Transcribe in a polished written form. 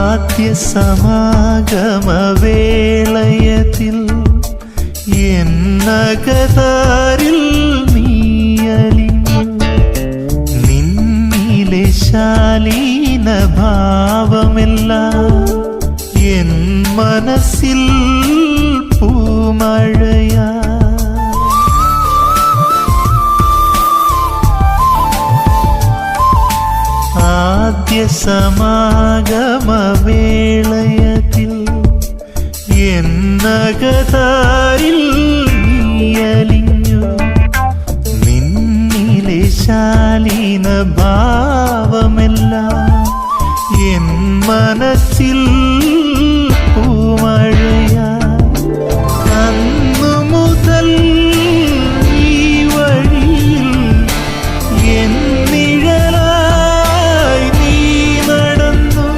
ആദ്യ സമാഗമവേളയത്തിൽ എന്നകതാരിൽ നീയലിഞ്ഞു നിന്നിലെ ശാലീന ഭാവമെല്ലാം എൻ മനസ്സിൽ പൂമഴയാ. ആദ്യ സമാഗമവേളയത്തിൽ എന്നകതാരിൽ നീയലിഞ്ഞു നിന്നിലെ ശാലീന ഭാവമെല്ലാം എൻ മനസ്സിൽ